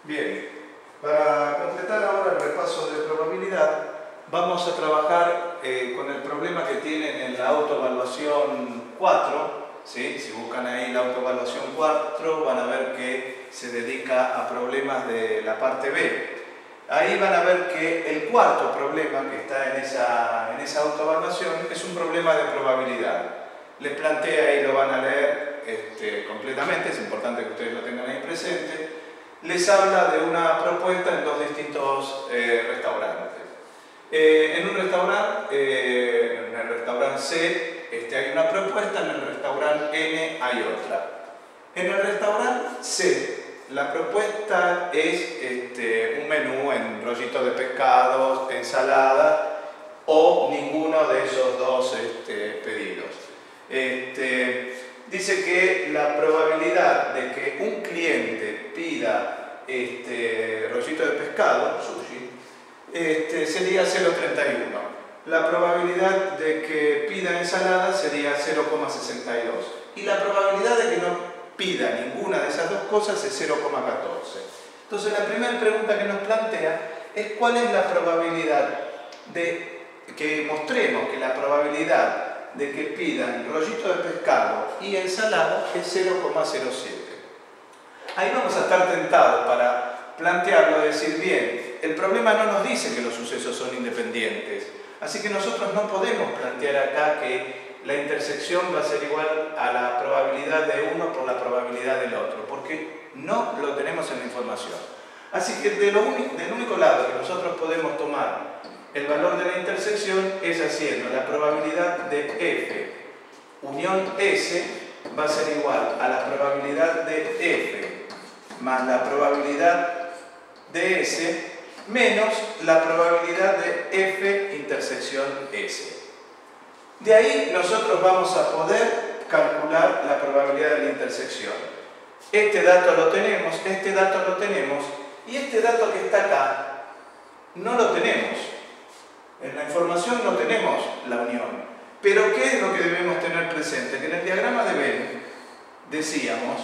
Bien, para completar ahora el repaso de probabilidad, vamos a trabajar con el problema que tienen en la autoevaluación 4. ¿Sí? Si buscan ahí la autoevaluación 4, van a ver que se dedica a problemas de la parte B. Ahí van a ver que el cuarto problema que está en esa autoevaluación es un problema de probabilidad. Les plantea, ahí lo van a leer completamente, es importante que ustedes lo tengan ahí presente. Les habla de una propuesta en dos distintos restaurantes. En un restaurante, en el restaurante C, hay una propuesta, en el restaurante N hay otra. En el restaurante C, la propuesta es un menú en rollito de pescados, ensalada o ninguno de esos dos pedidos. Dice que la probabilidad de que un cliente pida rollito de pescado, sushi, sería 0,31. La probabilidad de que pida ensalada sería 0,62. Y la probabilidad de que no pida ninguna de esas dos cosas es 0,14. Entonces la primera pregunta que nos plantea es cuál es la probabilidad de que mostremos que la probabilidad de que pidan rollito de pescado y ensalada es 0,07. Ahí vamos a estar tentados para plantearlo, decir, bien, el problema no nos dice que los sucesos son independientes, así que nosotros no podemos plantear acá que la intersección va a ser igual a la probabilidad de uno por la probabilidad del otro, porque no lo tenemos en la información. Así que del único lado que nosotros podemos tomar el valor de la intersección es haciendo la probabilidad de F unión S va a ser igual a la probabilidad de F más la probabilidad de S menos la probabilidad de F intersección S. De ahí nosotros vamos a poder calcular la probabilidad de la intersección. Este dato lo tenemos, este dato lo tenemos y este dato que está acá no lo tenemos. En la información no tenemos la unión. Pero ¿qué es lo que debemos tener presente? Que en el diagrama de Venn decíamos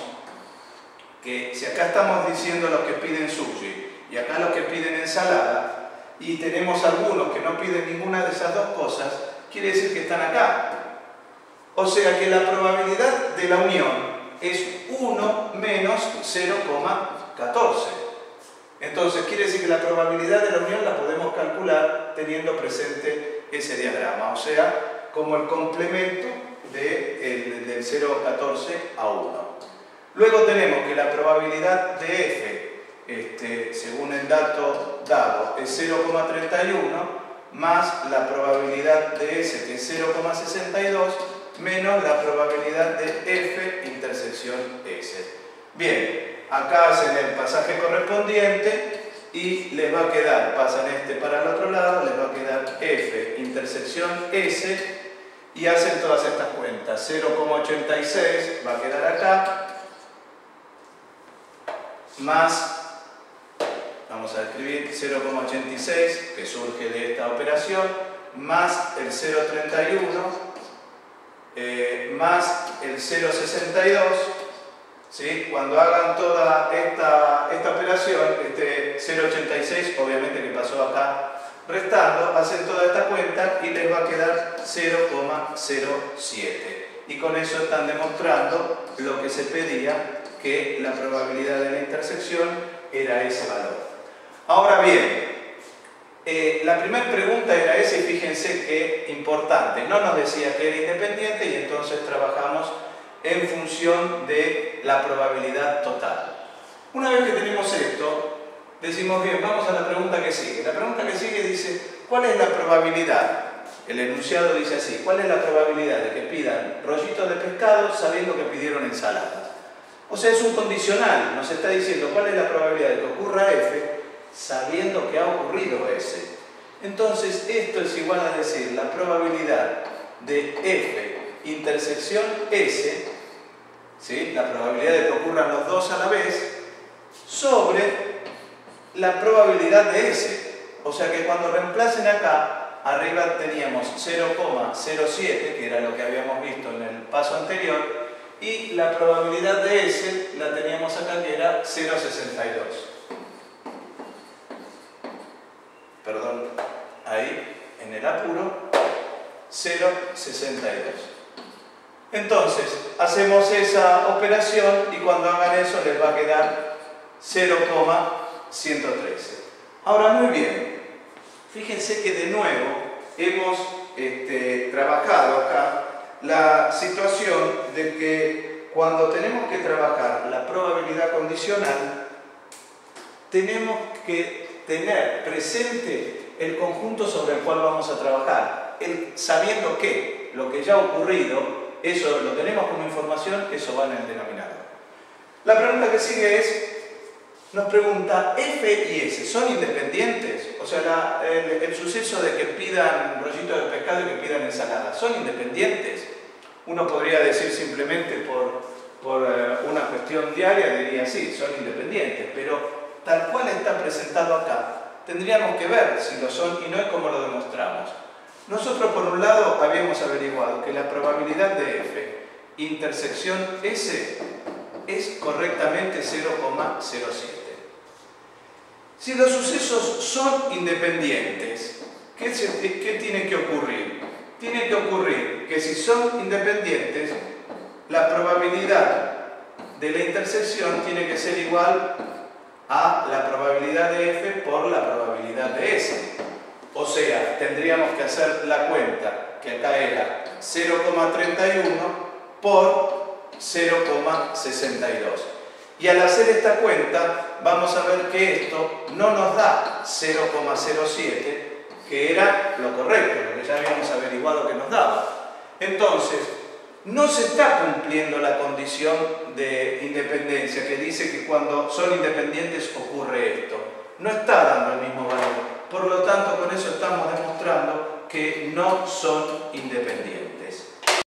que si acá estamos diciendo los que piden sushi y acá los que piden ensalada y tenemos algunos que no piden ninguna de esas dos cosas, quiere decir que están acá. O sea que la probabilidad de la unión es 1 menos 0,14. Entonces quiere decir que la probabilidad de la unión la podemos calcular teniendo presente ese diagrama. O sea, como el complemento del 0,14 a 1. Luego tenemos que la probabilidad de F, según el dato dado, es 0,31 más la probabilidad de S, que es 0,62, menos la probabilidad de F intersección S. Bien, acá hacen el pasaje correspondiente y les va a quedar, pasan para el otro lado, les va a quedar F intersección S y hacen todas estas cuentas. 0,86 va a quedar acá, más, vamos a escribir 0,86 que surge de esta operación, más el 0,31, más el 0,62. ¿Sí? Cuando hagan toda esta operación, 0,86 obviamente que pasó acá restando, hacen toda esta cuenta y les va a quedar 0,07. Y con eso están demostrando lo que se pedía, que la probabilidad de la intersección era ese valor. Ahora bien, la primera pregunta era esa y fíjense que importante, no nos decía que era independiente y entonces trabajamos en función de la probabilidad total. Una vez que tenemos esto, decimos bien, vamos a la pregunta que sigue. La pregunta que sigue dice, ¿cuál es la probabilidad? El enunciado dice así, ¿cuál es la probabilidad de que pidan rollitos de pescado sabiendo que pidieron ensalada? O sea, es un condicional, nos está diciendo cuál es la probabilidad de que ocurra F sabiendo que ha ocurrido S. Entonces, esto es igual a decir la probabilidad de F intersección S, ¿sí? La probabilidad de que ocurran los dos a la vez, sobre la probabilidad de S. O sea que cuando reemplacen acá, arriba teníamos 0,07, que era lo que habíamos visto en el paso anterior, y la probabilidad de S la teníamos acá, que era 0,62. 0,62. Entonces, hacemos esa operación y cuando hagan eso les va a quedar 0,113. Ahora, muy bien, fíjense que de nuevo hemos trabajado acá la situación de que cuando tenemos que trabajar la probabilidad condicional, tenemos que tener presente el conjunto sobre el cual vamos a trabajar, sabiendo que lo que ya ha ocurrido, eso lo tenemos como información, eso va en el denominador. La pregunta que sigue es, nos pregunta, ¿F y S son independientes? O sea, el suceso de que pidan rollito de pescado y que pidan ensalada, ¿son independientes? Uno podría decir simplemente por una cuestión diaria, diría sí, son independientes, pero tal cual está presentado acá, tendríamos que ver si lo son y no es como lo demostramos. Nosotros, por un lado, habíamos averiguado que la probabilidad de F intersección S es correctamente 0,07. Si los sucesos son independientes, ¿qué tiene que ocurrir? Tiene que ocurrir que si son independientes, la probabilidad de la intersección tiene que ser igual a la probabilidad de F por la probabilidad de S. O sea, tendríamos que hacer la cuenta, que acá era 0,31 por 0,62. Y al hacer esta cuenta, vamos a ver que esto no nos da 0,07, que era lo correcto, lo que ya habíamos averiguado que nos daba. Entonces, no se está cumpliendo la condición de independencia, que dice que cuando son independientes ocurre esto. No está dando el mismo valor. Por lo tanto, con eso estamos demostrando que no son independientes.